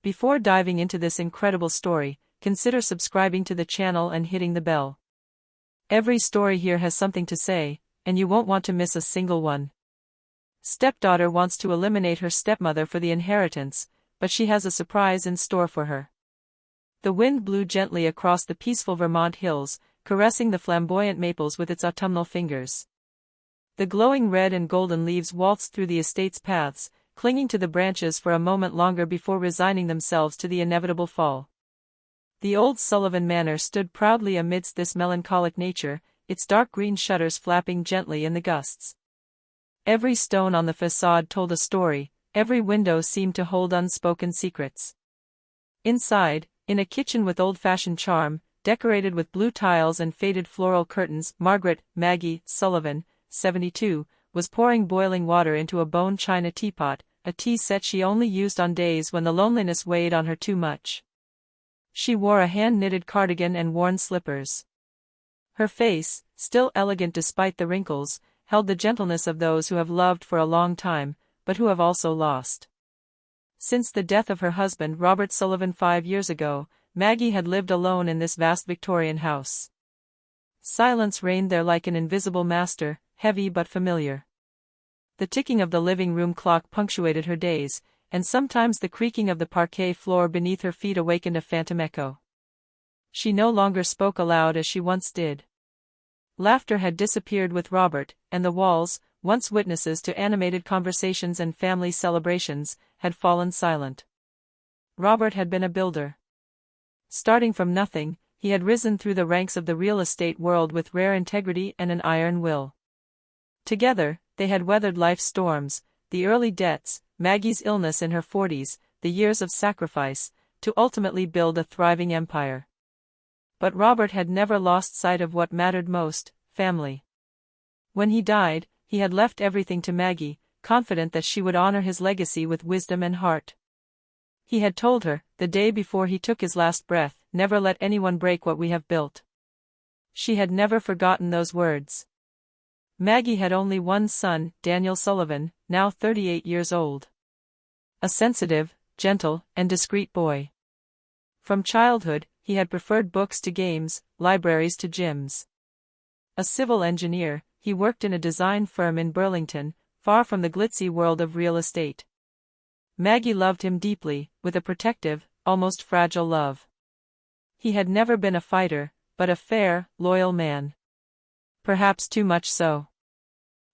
Before diving into this incredible story, consider subscribing to the channel and hitting the bell. Every story here has something to say, and you won't want to miss a single one. Stepdaughter wants to eliminate her stepmother for the inheritance, but she has a surprise in store for her. The wind blew gently across the peaceful Vermont hills, caressing the flamboyant maples with its autumnal fingers. The glowing red and golden leaves waltzed through the estate's paths, clinging to the branches for a moment longer before resigning themselves to the inevitable fall. The old Sullivan Manor stood proudly amidst this melancholic nature, its dark green shutters flapping gently in the gusts. Every stone on the facade told a story, every window seemed to hold unspoken secrets. Inside, in a kitchen with old-fashioned charm, decorated with blue tiles and faded floral curtains, Maggie Sullivan, 72, was pouring boiling water into a bone china teapot, a tea set she only used on days when the loneliness weighed on her too much. She wore a hand-knitted cardigan and worn slippers. Her face, still elegant despite the wrinkles, held the gentleness of those who have loved for a long time, but who have also lost. Since the death of her husband Robert Sullivan 5 years ago, Maggie had lived alone in this vast Victorian house. Silence reigned there like an invisible master, heavy but familiar. The ticking of the living room clock punctuated her days, and sometimes the creaking of the parquet floor beneath her feet awakened a phantom echo. She no longer spoke aloud as she once did. Laughter had disappeared with Robert, and the walls, once witnesses to animated conversations and family celebrations, had fallen silent. Robert had been a builder. Starting from nothing, he had risen through the ranks of the real estate world with rare integrity and an iron will. Together, they had weathered life's storms, the early debts, Maggie's illness in her 40s, the years of sacrifice, to ultimately build a thriving empire. But Robert had never lost sight of what mattered most, family. When he died, he had left everything to Maggie, confident that she would honor his legacy with wisdom and heart. He had told her, the day before he took his last breath, "Never let anyone break what we have built." She had never forgotten those words. Maggie had only one son, Daniel Sullivan, now 38 years old. A sensitive, gentle, and discreet boy. From childhood, he had preferred books to games, libraries to gyms. A civil engineer, he worked in a design firm in Burlington, far from the glitzy world of real estate. Maggie loved him deeply, with a protective, almost fragile love. He had never been a fighter, but a fair, loyal man. Perhaps too much so.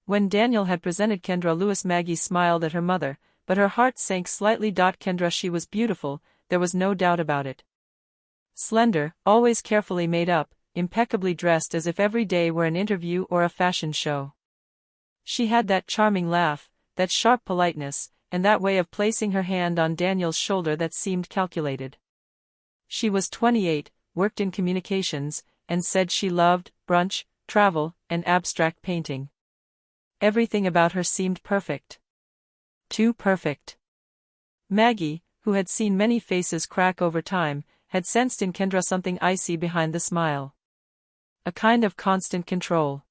When Daniel had presented Kendra Lewis, Maggie smiled at her mother, but her heart sank slightly. Kendra, she was beautiful, there was no doubt about it. Slender, always carefully made up, impeccably dressed as if every day were an interview or a fashion show. She had that charming laugh, that sharp politeness, and that way of placing her hand on Daniel's shoulder that seemed calculated. She was 28, worked in communications, and said she loved brunch, travel, and abstract painting. Everything about her seemed perfect. Too perfect. Maggie, who had seen many faces crack over time, had sensed in Kendra something icy behind the smile. A kind of constant control.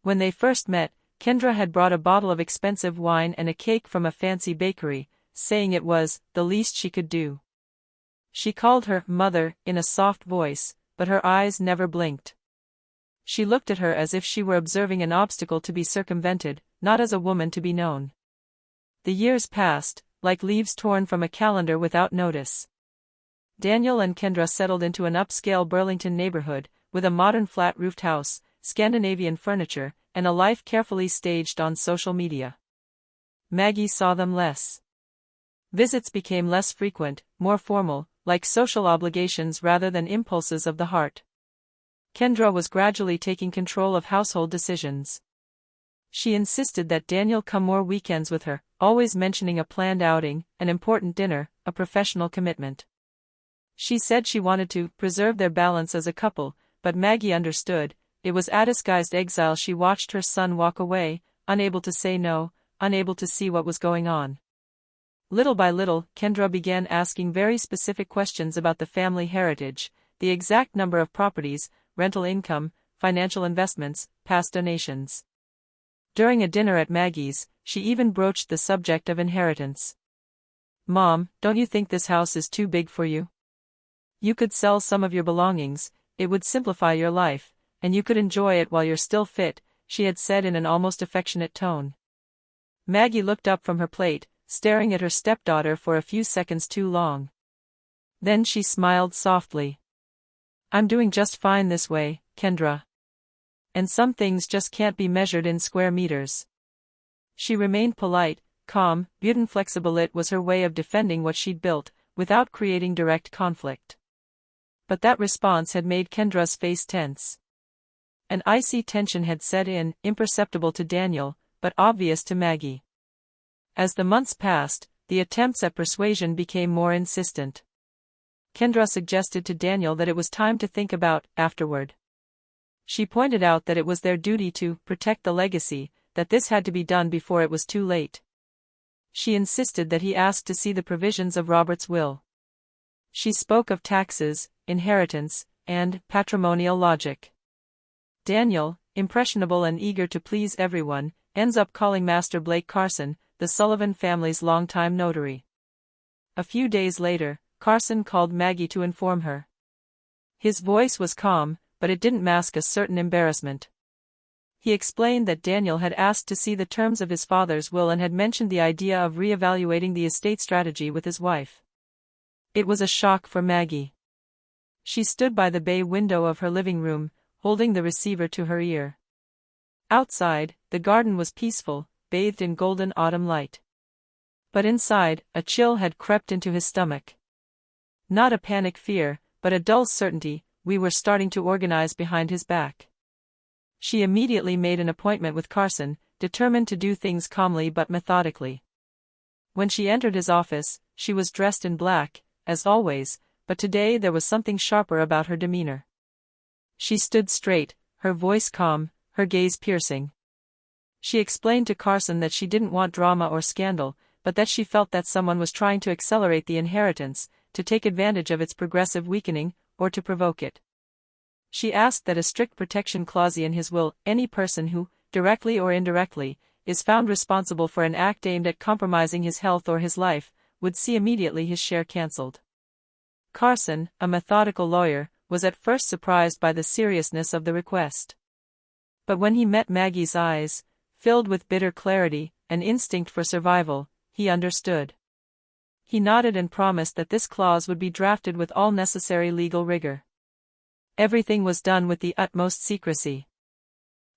When they first met, Kendra had brought a bottle of expensive wine and a cake from a fancy bakery, saying it was the least she could do. She called her mother in a soft voice, but her eyes never blinked. She looked at her as if she were observing an obstacle to be circumvented, not as a woman to be known. The years passed, like leaves torn from a calendar without notice. Daniel and Kendra settled into an upscale Burlington neighborhood, with a modern flat-roofed house, Scandinavian furniture, and a life carefully staged on social media. Maggie saw them less. Visits became less frequent, more formal, like social obligations rather than impulses of the heart. Kendra was gradually taking control of household decisions. She insisted that Daniel come more weekends with her, always mentioning a planned outing, an important dinner, a professional commitment. She said she wanted to preserve their balance as a couple, but Maggie understood. It was a disguised exile. She watched her son walk away, unable to say no, unable to see what was going on. Little by little, Kendra began asking very specific questions about the family heritage, the exact number of properties, rental income, financial investments, past donations. During a dinner at Maggie's, she even broached the subject of inheritance. "Mom, don't you think this house is too big for you? You could sell some of your belongings, it would simplify your life, and you could enjoy it while you're still fit," she had said in an almost affectionate tone. Maggie looked up from her plate, staring at her stepdaughter for a few seconds too long. Then she smiled softly. "I'm doing just fine this way, Kendra. And some things just can't be measured in square meters." She remained polite, calm, beautiful, flexible. It was her way of defending what she'd built, without creating direct conflict. But that response had made Kendra's face tense. An icy tension had set in, imperceptible to Daniel, but obvious to Maggie. As the months passed, the attempts at persuasion became more insistent. Kendra suggested to Daniel that it was time to think about afterward. She pointed out that it was their duty to protect the legacy, that this had to be done before it was too late. She insisted that he ask to see the provisions of Robert's will. She spoke of taxes, inheritance, and patrimonial logic. Daniel, impressionable and eager to please everyone, ends up calling Master Blake Carson, the Sullivan family's longtime notary. A few days later, Carson called Maggie to inform her. His voice was calm, but it didn't mask a certain embarrassment. He explained that Daniel had asked to see the terms of his father's will and had mentioned the idea of re-evaluating the estate strategy with his wife. It was a shock for Maggie. She stood by the bay window of her living room, holding the receiver to her ear. Outside, the garden was peaceful, bathed in golden autumn light. But inside, a chill had crept into his stomach. Not a panic fear, but a dull certainty, we were starting to organize behind his back. She immediately made an appointment with Carson, determined to do things calmly but methodically. When she entered his office, she was dressed in black, as always, but today there was something sharper about her demeanor. She stood straight, her voice calm, her gaze piercing. She explained to Carson that she didn't want drama or scandal, but that she felt that someone was trying to accelerate the inheritance, to take advantage of its progressive weakening, or to provoke it. She asked that a strict protection clause in his will, any person who, directly or indirectly, is found responsible for an act aimed at compromising his health or his life, would see immediately his share cancelled. Carson, a methodical lawyer, was at first surprised by the seriousness of the request. But when he met Maggie's eyes, filled with bitter clarity, an instinct for survival, he understood. He nodded and promised that this clause would be drafted with all necessary legal rigor. Everything was done with the utmost secrecy.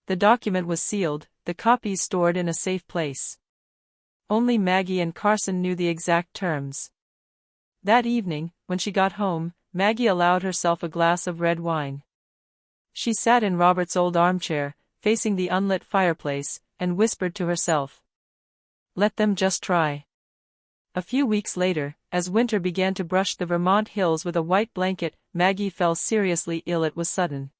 The document was sealed, the copies stored in a safe place. Only Maggie and Carson knew the exact terms. That evening, when she got home, Maggie allowed herself a glass of red wine. She sat in Robert's old armchair, facing the unlit fireplace, and whispered to herself, "Let them just try." A few weeks later, as winter began to brush the Vermont hills with a white blanket, Maggie fell seriously ill. It was sudden.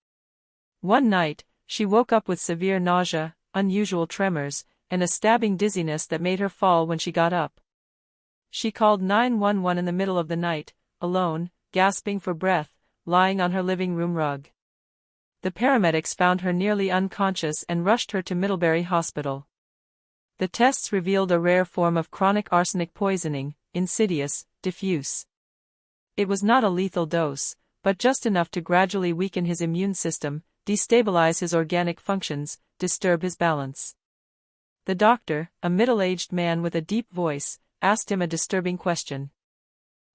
One night, she woke up with severe nausea, unusual tremors, and a stabbing dizziness that made her fall when she got up. She called 911 in the middle of the night, alone, gasping for breath, lying on her living room rug. The paramedics found her nearly unconscious and rushed her to Middlebury Hospital. The tests revealed a rare form of chronic arsenic poisoning, insidious, diffuse. It was not a lethal dose, but just enough to gradually weaken his immune system, destabilize his organic functions, disturb his balance. The doctor, a middle-aged man with a deep voice, asked him a disturbing question.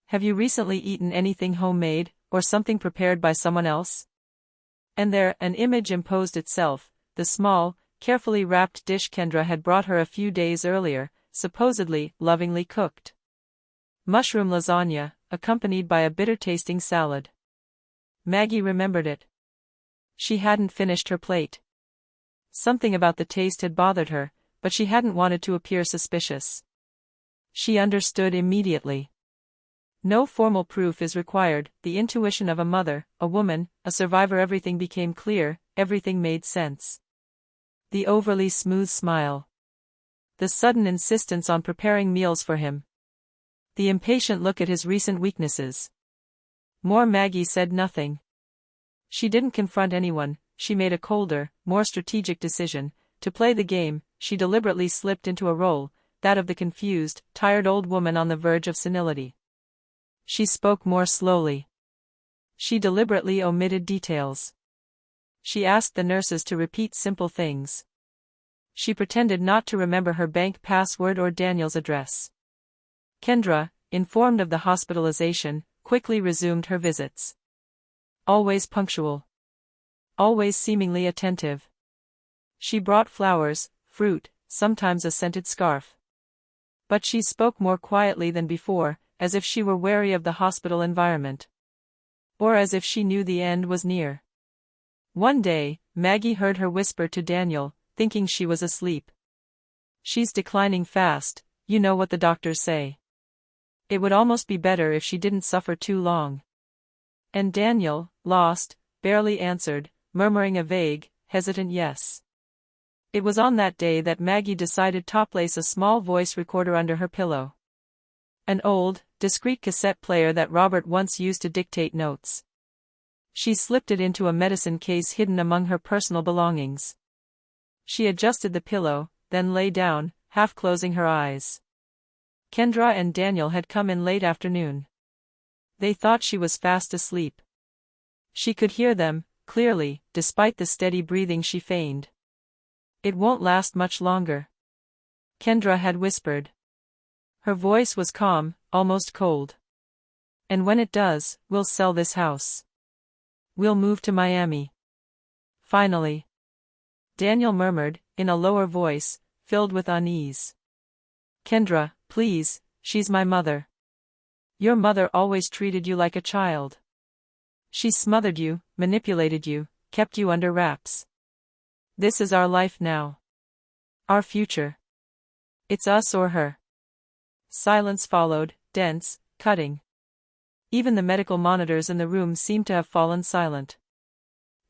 "Have you recently eaten anything homemade, or something prepared by someone else?" And there, an image imposed itself, the small, carefully wrapped dish Kendra had brought her a few days earlier, supposedly lovingly cooked. Mushroom lasagna, accompanied by a bitter-tasting salad. Maggie remembered it. She hadn't finished her plate. Something about the taste had bothered her, but she hadn't wanted to appear suspicious. She understood immediately. No formal proof is required, the intuition of a mother, a woman, a survivor. Everything became clear, everything made sense. The overly smooth smile. The sudden insistence on preparing meals for him. The impatient look at his recent weaknesses. More. Maggie said nothing. She didn't confront anyone, she made a colder, more strategic decision. To play the game, she deliberately slipped into a role, that of the confused, tired old woman on the verge of senility. She spoke more slowly. She deliberately omitted details. She asked the nurses to repeat simple things. She pretended not to remember her bank password or Daniel's address. Kendra, informed of the hospitalization, quickly resumed her visits. Always punctual. Always seemingly attentive. She brought flowers, fruit, sometimes a scented scarf. But she spoke more quietly than before, as if she were wary of the hospital environment. Or as if she knew the end was near. One day, Maggie heard her whisper to Daniel, thinking she was asleep. "She's declining fast, you know what the doctors say. It would almost be better if she didn't suffer too long." And Daniel, lost, barely answered, murmuring a vague, hesitant yes. It was on that day that Maggie decided to place a small voice recorder under her pillow. An old, discreet cassette player that Robert once used to dictate notes. She slipped it into a medicine case hidden among her personal belongings. She adjusted the pillow, then lay down, half closing her eyes. Kendra and Daniel had come in late afternoon. They thought she was fast asleep. She could hear them, clearly, despite the steady breathing she feigned. "It won't last much longer," Kendra had whispered. Her voice was calm, almost cold. "And when it does, we'll sell this house. We'll move to Miami. Finally." Daniel murmured, in a lower voice, filled with unease. "Kendra, please, she's my mother. Your mother always treated you like a child. She smothered you, manipulated you, kept you under wraps. This is our life now. Our future. It's us or her." Silence followed, dense, cutting. Even the medical monitors in the room seemed to have fallen silent.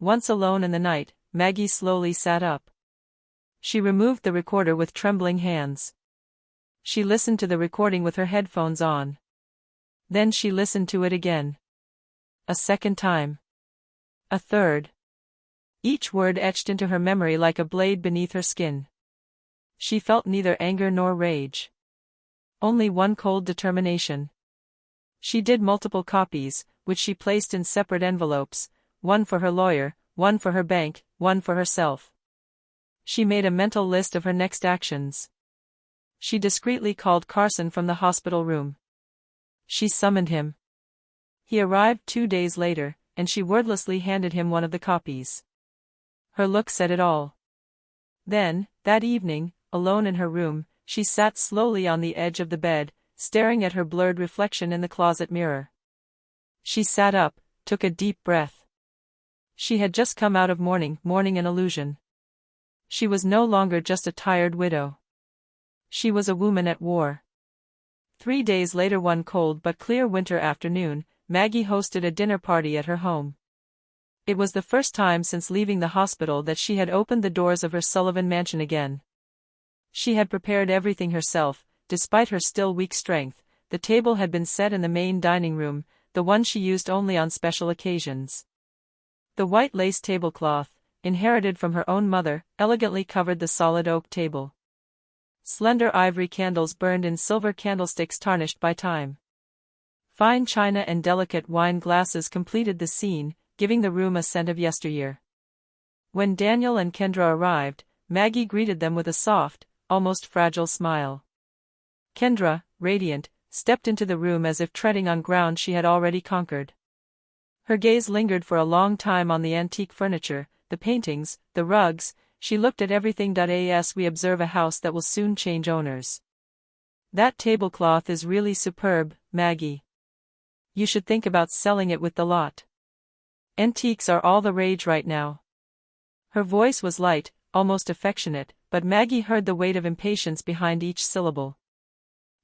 Once alone in the night, Maggie slowly sat up. She removed the recorder with trembling hands. She listened to the recording with her headphones on. Then she listened to it again. A second time. A third. Each word etched into her memory like a blade beneath her skin. She felt neither anger nor rage. Only one cold determination. She did multiple copies, which she placed in separate envelopes, one for her lawyer, one for her bank, one for herself. She made a mental list of her next actions. She discreetly called Carson from the hospital room. She summoned him. He arrived 2 days later, and she wordlessly handed him one of the copies. Her look said it all. Then, that evening, alone in her room, she sat slowly on the edge of the bed, staring at her blurred reflection in the closet mirror. She sat up, took a deep breath. She had just come out of mourning an illusion. She was no longer just a tired widow. She was a woman at war. 3 days later, one cold but clear winter afternoon, Maggie hosted a dinner party at her home. It was the first time since leaving the hospital that she had opened the doors of her Sullivan mansion again. She had prepared everything herself, despite her still weak strength. The table had been set in the main dining room, the one she used only on special occasions. The white lace tablecloth, inherited from her own mother, elegantly covered the solid oak table. Slender ivory candles burned in silver candlesticks tarnished by time. Fine china and delicate wine glasses completed the scene, giving the room a scent of yesteryear. When Daniel and Kendra arrived, Maggie greeted them with a soft, almost fragile smile. Kendra, radiant, stepped into the room as if treading on ground she had already conquered. Her gaze lingered for a long time on the antique furniture, the paintings, the rugs. She looked at everything. As we observe a house that will soon change owners. That tablecloth is really superb, Maggie. You should think about selling it with the lot. Antiques are all the rage right now. Her voice was light, almost affectionate, but Maggie heard the weight of impatience behind each syllable.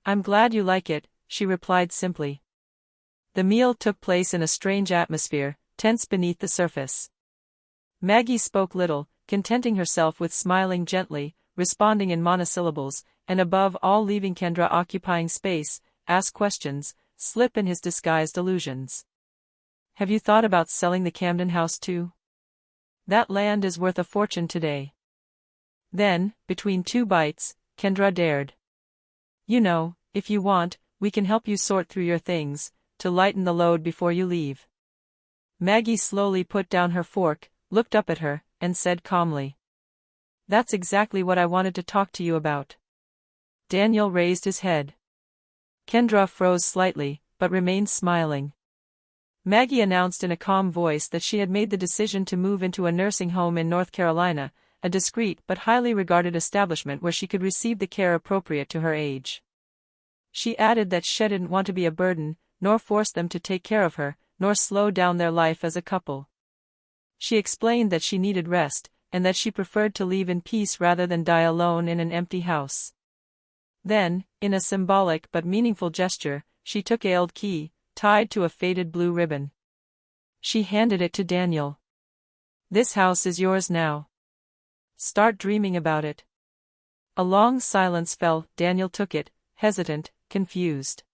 "I'm glad you like it," she replied simply. The meal took place in a strange atmosphere, tense beneath the surface. Maggie spoke little, contenting herself with smiling gently, responding in monosyllables, and above all leaving Kendra occupying space, ask questions, slip in his disguised allusions. "Have you thought about selling the Camden house too? That land is worth a fortune today." Then, between two bites, Kendra dared. You know, if you want, we can help you sort through your things, to lighten the load before you leave. Maggie slowly put down her fork, looked up at her, and said calmly. That's exactly what I wanted to talk to you about. Daniel raised his head. Kendra froze slightly, but remained smiling. Maggie announced in a calm voice that she had made the decision to move into a nursing home in North Carolina, a discreet but highly regarded establishment where she could receive the care appropriate to her age. She added that she didn't want to be a burden, nor force them to take care of her, nor slow down their life as a couple. She explained that she needed rest, and that she preferred to leave in peace rather than die alone in an empty house. Then, in a symbolic but meaningful gesture, she took a old key, tied to a faded blue ribbon. She handed it to Daniel. This house is yours now. Start dreaming about it. A long silence fell. Daniel took it, hesitant, confused.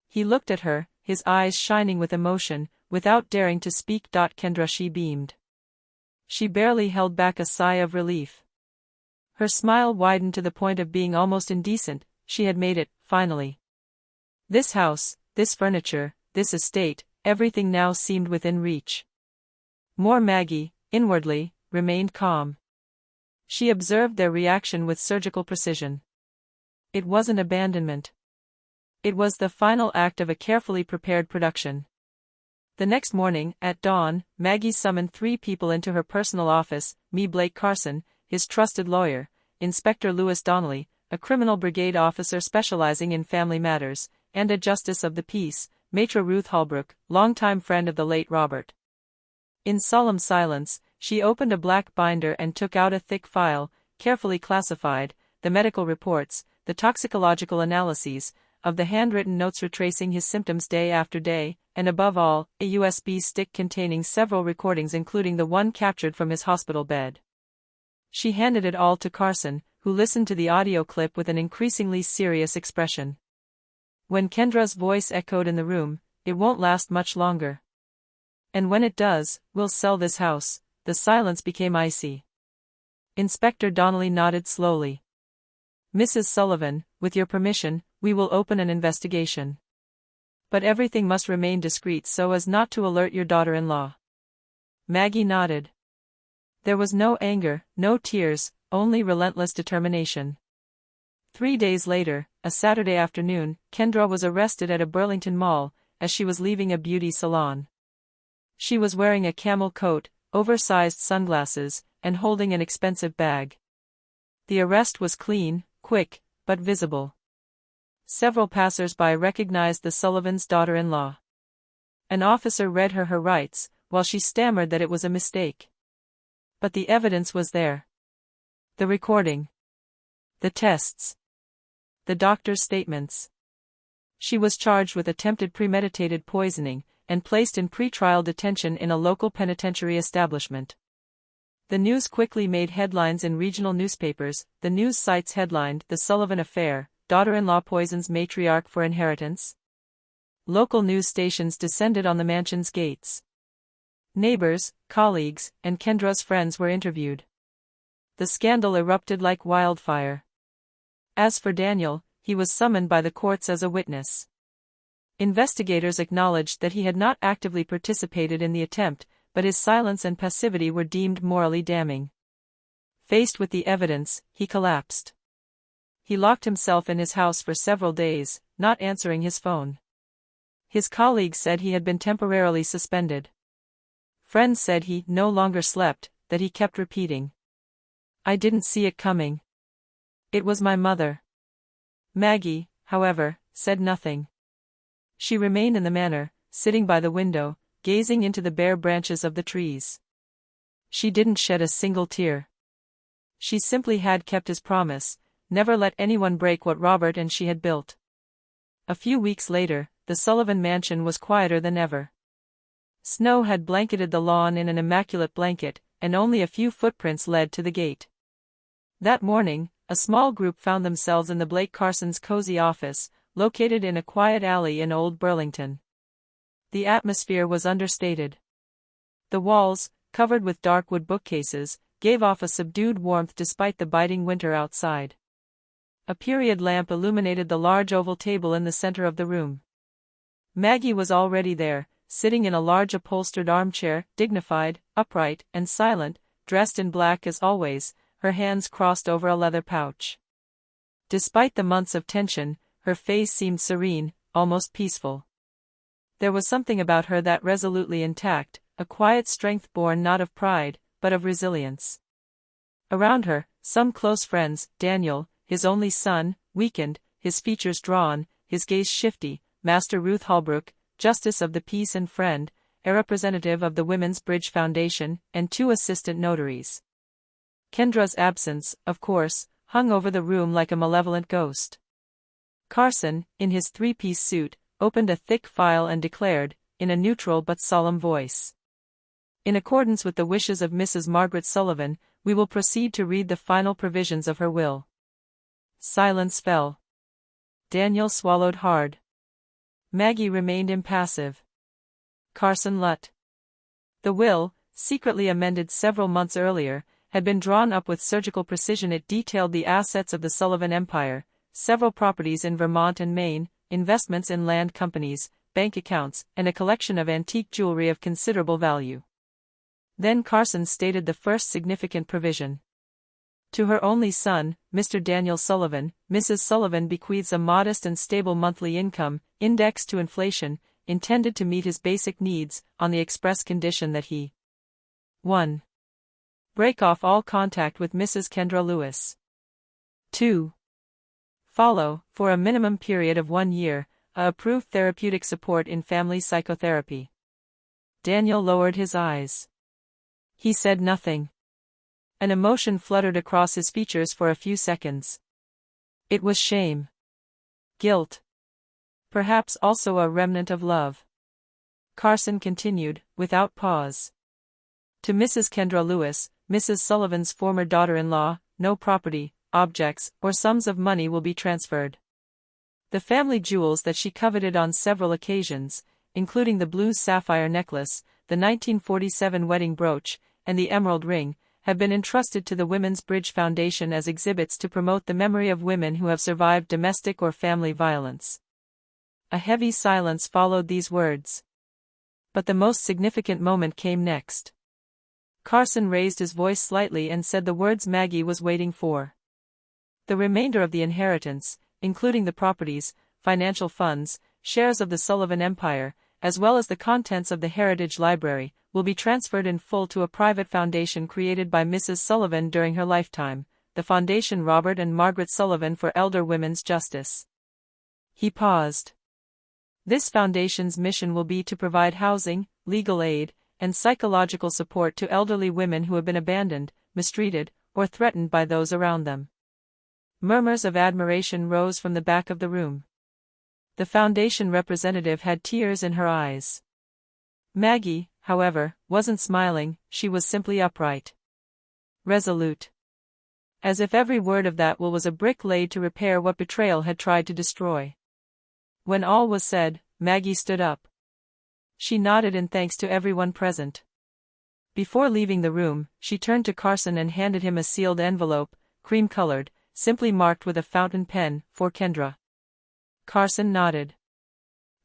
He looked at her, his eyes shining with emotion, without daring to speak. Kendra, she beamed. She barely held back a sigh of relief. Her smile widened to the point of being almost indecent. She had made it, finally. This house, this furniture, this estate, everything now seemed within reach. Maggie, inwardly, remained calm. She observed their reaction with surgical precision. It wasn't abandonment. It was the final act of a carefully prepared production. The next morning, at dawn, Maggie summoned 3 people into her personal office: Blake Carson, his trusted lawyer, Inspector Lewis Donnelly, a criminal brigade officer specializing in family matters, and a justice of the peace, Maitre Ruth Holbrook, longtime friend of the late Robert. In solemn silence, she opened a black binder and took out a thick file, carefully classified, the medical reports, the toxicological analyses, of the handwritten notes retracing his symptoms day after day, and above all, a USB stick containing several recordings including the one captured from his hospital bed. She handed it all to Carson, who listened to the audio clip with an increasingly serious expression. When Kendra's voice echoed in the room, "It won't last much longer. And when it does, we'll sell this house," the silence became icy. Inspector Donnelly nodded slowly. "Mrs. Sullivan, with your permission, we will open an investigation. But everything must remain discreet so as not to alert your daughter-in-law." Maggie nodded. There was no anger, no tears, only relentless determination. 3 days later, a Saturday afternoon, Kendra was arrested at a Burlington mall, as she was leaving a beauty salon. She was wearing a camel coat, oversized sunglasses, and holding an expensive bag. The arrest was clean, quick, but visible. Several passers-by recognized the Sullivan's daughter-in-law. An officer read her rights, while she stammered that it was a mistake. But the evidence was there. The recording. The tests. The doctor's statements. She was charged with attempted premeditated poisoning, and placed in pre-trial detention in a local penitentiary establishment. The news quickly made headlines in regional newspapers. The news sites headlined, "The Sullivan Affair, Daughter-in-Law Poisons Matriarch for Inheritance." Local news stations descended on the mansion's gates. Neighbors, colleagues, and Kendra's friends were interviewed. The scandal erupted like wildfire. As for Daniel, he was summoned by the courts as a witness. Investigators acknowledged that he had not actively participated in the attempt, but his silence and passivity were deemed morally damning. Faced with the evidence, he collapsed. He locked himself in his house for several days, not answering his phone. His colleagues said he had been temporarily suspended. Friends said he no longer slept, that he kept repeating, "I didn't see it coming. It was my mother." Maggie, however, said nothing. She remained in the manor, sitting by the window, gazing into the bare branches of the trees. She didn't shed a single tear. She simply had kept his promise, never let anyone break what Robert and she had built. A few weeks later, the Sullivan mansion was quieter than ever. Snow had blanketed the lawn in an immaculate blanket, and only a few footprints led to the gate. That morning, a small group found themselves in the Blake Carson's cozy office, located in a quiet alley in Old Burlington. The atmosphere was understated. The walls, covered with dark wood bookcases, gave off a subdued warmth despite the biting winter outside. A period lamp illuminated the large oval table in the center of the room. Maggie was already there, sitting in a large upholstered armchair, dignified, upright, and silent, dressed in black as always, her hands crossed over a leather pouch. Despite the months of tension, her face seemed serene, almost peaceful. There was something about her that resolutely intact, a quiet strength born not of pride, but of resilience. Around her, some close friends, Daniel, his only son, weakened, his features drawn, his gaze shifty, Master Ruth Holbrook, Justice of the Peace and friend, a representative of the Women's Bridge Foundation, and 2 assistant notaries. Kendra's absence, of course, hung over the room like a malevolent ghost. Carson, in his 3-piece suit, opened a thick file and declared, in a neutral but solemn voice. In accordance with the wishes of Mrs. Margaret Sullivan, we will proceed to read the final provisions of her will. Silence fell. Daniel swallowed hard. Maggie remained impassive. Carson Lutt. The will, secretly amended several months earlier, had been drawn up with surgical precision. It detailed the assets of the Sullivan Empire, several properties in Vermont and Maine, investments in land companies, bank accounts, and a collection of antique jewelry of considerable value. Then Carson stated the first significant provision. To her only son, Mr. Daniel Sullivan, Mrs. Sullivan bequeaths a modest and stable monthly income, indexed to inflation, intended to meet his basic needs, on the express condition that he 1. Break off all contact with Mrs. Kendra Lewis. 2. Follow, for a minimum period of 1 year, a approved therapeutic support in family psychotherapy. Daniel lowered his eyes. He said nothing. An emotion fluttered across his features for a few seconds. It was shame. Guilt. Perhaps also a remnant of love. Carson continued, without pause. To Mrs. Kendra Lewis, Mrs. Sullivan's former daughter-in-law, no property, objects, or sums of money will be transferred. The family jewels that she coveted on several occasions, including the blue sapphire necklace, the 1947 wedding brooch, and the emerald ring, have been entrusted to the Women's Bridge Foundation as exhibits to promote the memory of women who have survived domestic or family violence. A heavy silence followed these words. But the most significant moment came next. Carson raised his voice slightly and said the words Maggie was waiting for. The remainder of the inheritance, including the properties, financial funds, shares of the Sullivan Empire, as well as the contents of the Heritage Library, will be transferred in full to a private foundation created by Mrs. Sullivan during her lifetime, the Foundation Robert and Margaret Sullivan for Elder Women's Justice. He paused. This foundation's mission will be to provide housing, legal aid, and psychological support to elderly women who have been abandoned, mistreated, or threatened by those around them. Murmurs of admiration rose from the back of the room. The foundation representative had tears in her eyes. Maggie, however, wasn't smiling, she was simply upright. Resolute. As if every word of that will was a brick laid to repair what betrayal had tried to destroy. When all was said, Maggie stood up. She nodded in thanks to everyone present. Before leaving the room, she turned to Carson and handed him a sealed envelope, cream-colored, simply marked with a fountain pen, for Kendra. Carson nodded.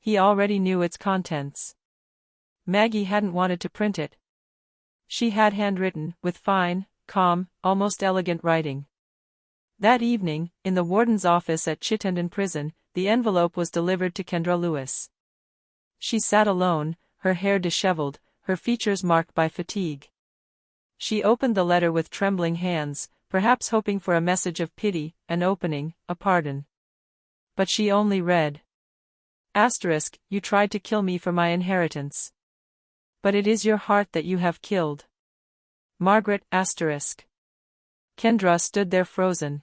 He already knew its contents. Maggie hadn't wanted to print it. She had handwritten, with fine, calm, almost elegant writing. That evening, in the warden's office at Chittenden Prison, the envelope was delivered to Kendra Lewis. She sat alone, her hair disheveled, her features marked by fatigue. She opened the letter with trembling hands, perhaps hoping for a message of pity, an opening, a pardon. But she only read. Asterisk, you tried to kill me for my inheritance. But it is your heart that you have killed. Margaret, asterisk. Kendra stood there frozen.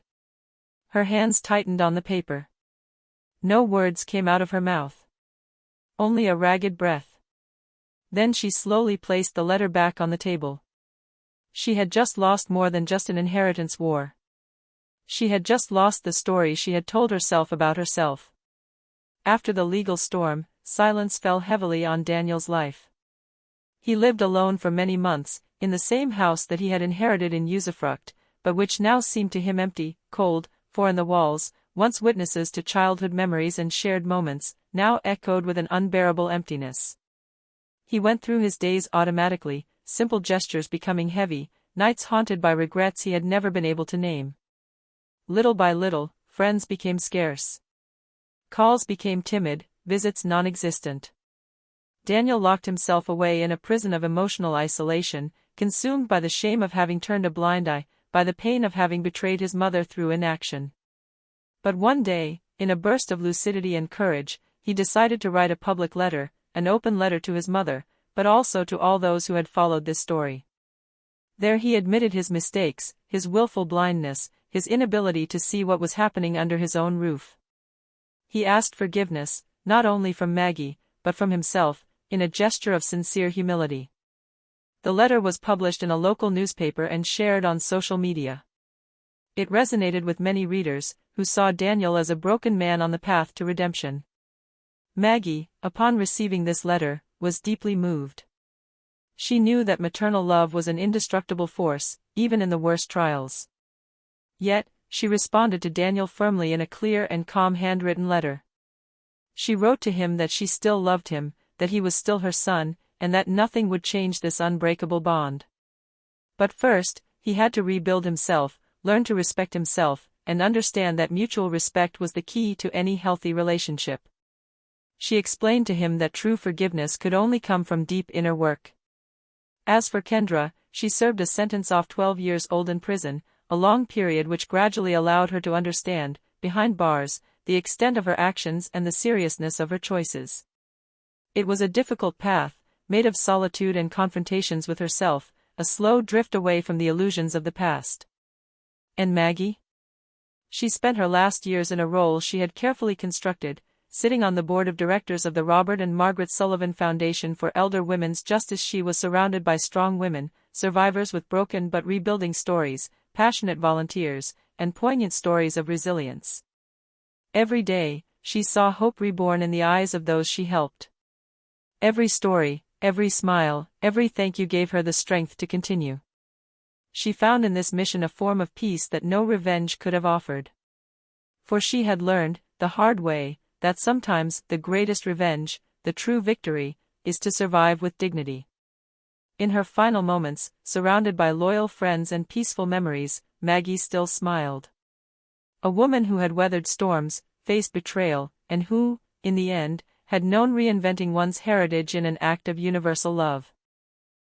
Her hands tightened on the paper. No words came out of her mouth. Only a ragged breath. Then she slowly placed the letter back on the table. She had just lost more than just an inheritance war. She had just lost the story she had told herself about herself. After the legal storm, silence fell heavily on Daniel's life. He lived alone for many months, in the same house that he had inherited in usufruct, but which now seemed to him empty, cold, for in the walls, once witnesses to childhood memories and shared moments, now echoed with an unbearable emptiness. He went through his days automatically, simple gestures becoming heavy, nights haunted by regrets he had never been able to name. Little by little, friends became scarce. Calls became timid, visits non-existent. Daniel locked himself away in a prison of emotional isolation, consumed by the shame of having turned a blind eye, by the pain of having betrayed his mother through inaction. But one day, in a burst of lucidity and courage, he decided to write a public letter, an open letter to his mother, but also to all those who had followed this story. There he admitted his mistakes, his willful blindness, his inability to see what was happening under his own roof. He asked forgiveness, not only from Maggie, but from himself, in a gesture of sincere humility. The letter was published in a local newspaper and shared on social media. It resonated with many readers, who saw Daniel as a broken man on the path to redemption. Maggie, upon receiving this letter, was deeply moved. She knew that maternal love was an indestructible force, even in the worst trials. Yet, she responded to Daniel firmly in a clear and calm handwritten letter. She wrote to him that she still loved him, that he was still her son, and that nothing would change this unbreakable bond. But first, he had to rebuild himself, learn to respect himself, and understand that mutual respect was the key to any healthy relationship. She explained to him that true forgiveness could only come from deep inner work. As for Kendra, she served a sentence of 12 years old in prison, a long period which gradually allowed her to understand, behind bars, the extent of her actions and the seriousness of her choices. It was a difficult path, made of solitude and confrontations with herself, a slow drift away from the illusions of the past. And Maggie? She spent her last years in a role she had carefully constructed, sitting on the board of directors of the Robert and Margaret Sullivan Foundation for Elder Women's Justice. She was surrounded by strong women, survivors with broken but rebuilding stories, passionate volunteers, and poignant stories of resilience. Every day, she saw hope reborn in the eyes of those she helped. Every story, every smile, every thank you gave her the strength to continue. She found in this mission a form of peace that no revenge could have offered. For she had learned, the hard way, that sometimes the greatest revenge, the true victory, is to survive with dignity. In her final moments, surrounded by loyal friends and peaceful memories, Maggie still smiled. A woman who had weathered storms, faced betrayal, and who, in the end, had known reinventing one's heritage in an act of universal love.